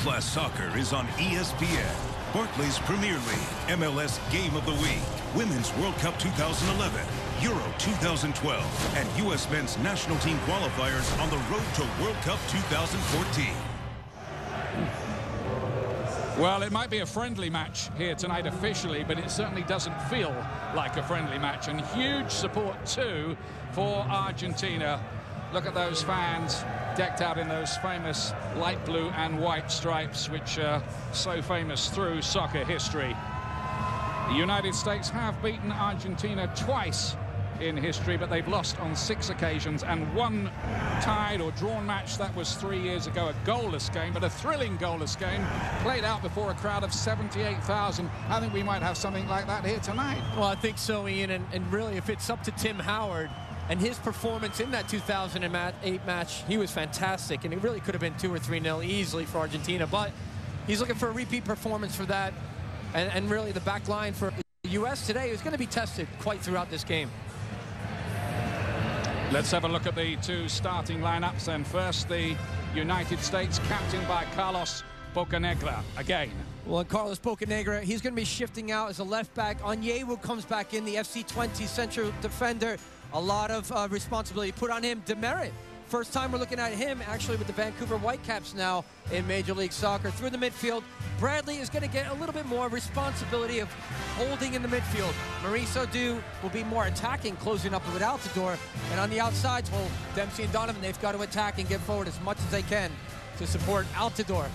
World-class soccer is on ESPN. Barclays Premier League, MLS Game of the Week, Women's World Cup 2011, Euro 2012, and U.S. Men's National Team qualifiers on the road to World Cup 2014. Well, it might be a friendly match here tonight officially, but it certainly doesn't feel like a friendly match. And huge support, too, for Argentina. Look at those fans decked out in those famous light blue and white stripes, which are so famous through soccer history. The United States have beaten Argentina twice in history, but they've lost on 6 occasions, and one tied or drawn match that was 3 years ago, a goalless game, but a thrilling goalless game played out before a crowd of 78,000. I think we might have something like that here tonight. Well, I think so, Ian, and really if it's up to Tim Howard and his performance in that 2008 match, he was fantastic, and it really could have been 2 or 3-0 easily for Argentina, but he's looking for a repeat performance for that, and really the back line for the U.S. today is going to be tested quite throughout this game. Let's have a look at the 2 starting lineups. And first, the United States, captained by Carlos Bocanegra again. Well, Carlos Bocanegra, he's going to be shifting out as a left back. Onyewu comes back in, the FC20 central defender. A lot of responsibility put on him. Demerit, first time we're looking at him actually with the Vancouver Whitecaps now in Major League Soccer. Through the midfield, Bradley is going to get a little bit more responsibility of holding in the midfield. Maurice O'Du will be more attacking, closing up with Altidore. And on the outsides, well, Dempsey and Donovan, they've got to attack and get forward as much as they can to support Altidore.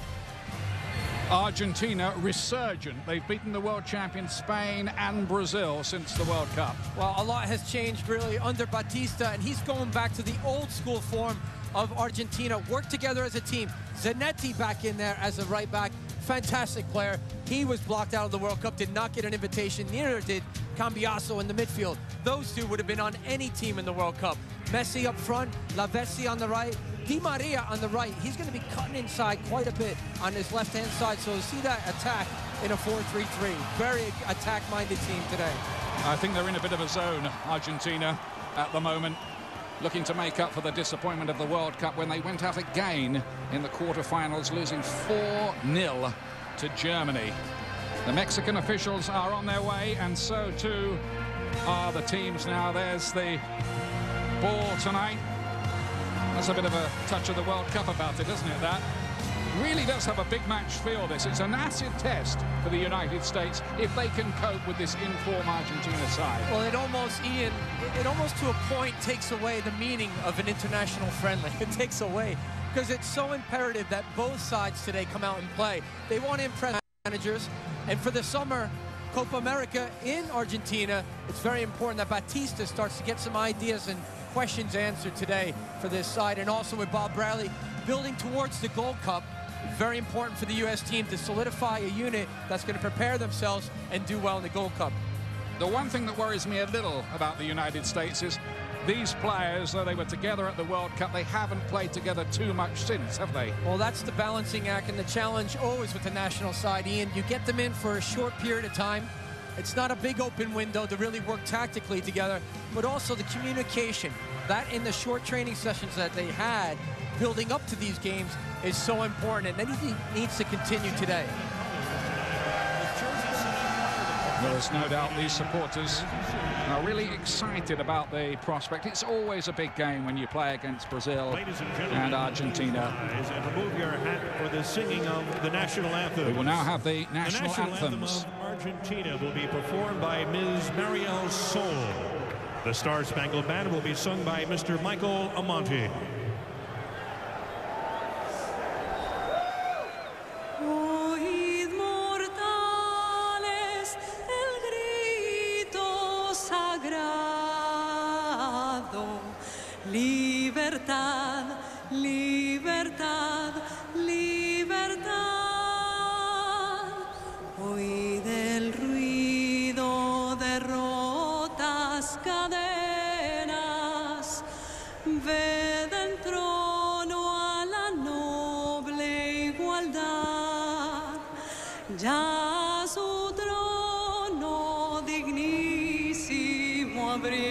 Argentina resurgent. They've beaten the world champions Spain and Brazil since the World Cup. Well, a lot has changed really under Batista, and he's going back to the old school form of Argentina. Work together as a team. Zanetti back in there as a right back. Fantastic player. He was blocked out of the World Cup, did not get an invitation. Neither did Cambiaso in the midfield. Those two would have been on any team in the World Cup. Messi up front, Lavezzi on the right, Di Maria on the right. He's going to be cutting inside quite a bit on his left-hand side, so see that attack in a 4-3-3. Very attack-minded team today. I think they're in a bit of a zone, Argentina, at the moment, looking to make up for the disappointment of the World Cup when they went out again in the quarterfinals, losing 4-0 to Germany. The Mexican officials are on their way, and so too are the teams now. There's the ball tonight. That's a bit of a touch of the World Cup about it, isn't it, that? Really does have a big match feel, this. It's an acid test for the United States if they can cope with this in-form Argentina side. Well, it almost, Ian, it almost to a point takes away the meaning of an international friendly. It takes away, because it's so imperative that both sides today come out and play. They want to impress managers, and for the summer Copa America in Argentina, it's very important that Batista starts to get some ideas and questions answered today for this side. And also with Bob Bradley building towards the Gold Cup, very important for the U.S. team to solidify a unit that's going to prepare themselves and do well in the Gold Cup. The one thing that worries me a little about the United States is these players, though they were together at the World Cup, they haven't played together too much since, have they? Well, that's the balancing act and the challenge always with the national side, Ian. You get them in for a short period of time. It's not a big open window to really work tactically together, but also the communication. That in the short training sessions that they had building up to these games is so important, and then he needs to continue today. Well, there's no doubt these supporters are really excited about the prospect. It's always a big game when you play against Brazil and Argentina. And remove your hat for the singing of the national anthem. We will now have the national anthems. Anthem of Argentina will be performed by Ms. Mariel Sol. The Star Spangled Banner will be sung by Mr. Michael Amonte. Libertad, libertad, libertad. Hoy del ruido de rotas cadenas, ve del trono a la noble igualdad. Ya su trono dignísimo abrieron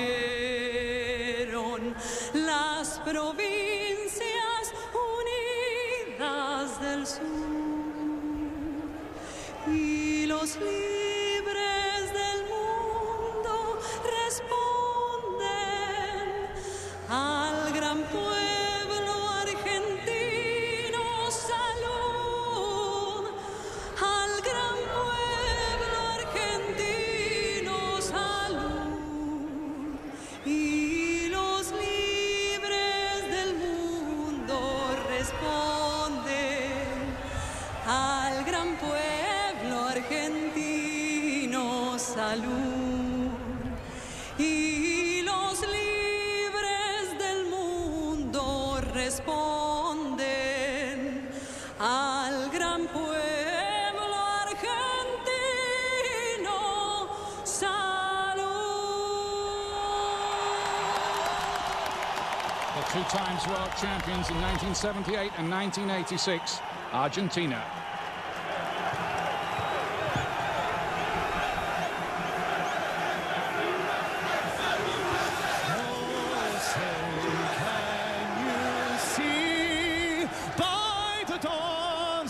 las provincias unidas del sur. y los libres del mundo responden al gran pueblo argentino, salud, al gran pueblo argentino, salud, y los libres del mundo responden al gran pueblo argentino, salud, y los libres del mundo responden al gran pueblo argentino, salud. The two times world champions in 1978 and 1986, Argentina.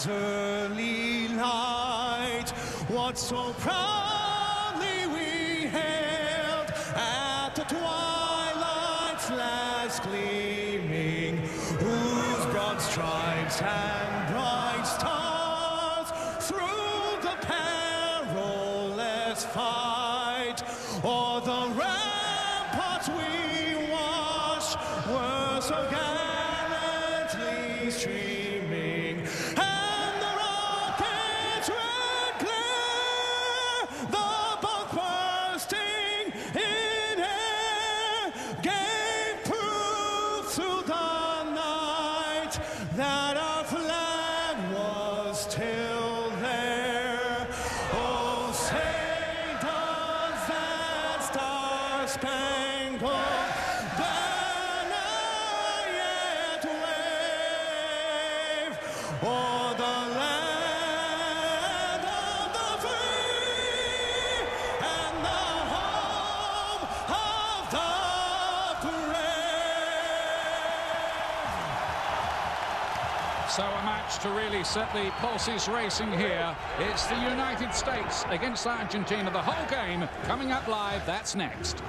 Early light, what so proudly we hailed at the twilight's last gleaming, whose broad stripes and bright stars through the perilous fight o'er the ramparts we watched were so gallantly streaming. That our flag was still there. Oh, say does that star-spangled banner yet wave o'er the land of the free and the home of the brave? So a match to really set the pulses racing here. It's the United States against Argentina. The whole game coming up live. That's next.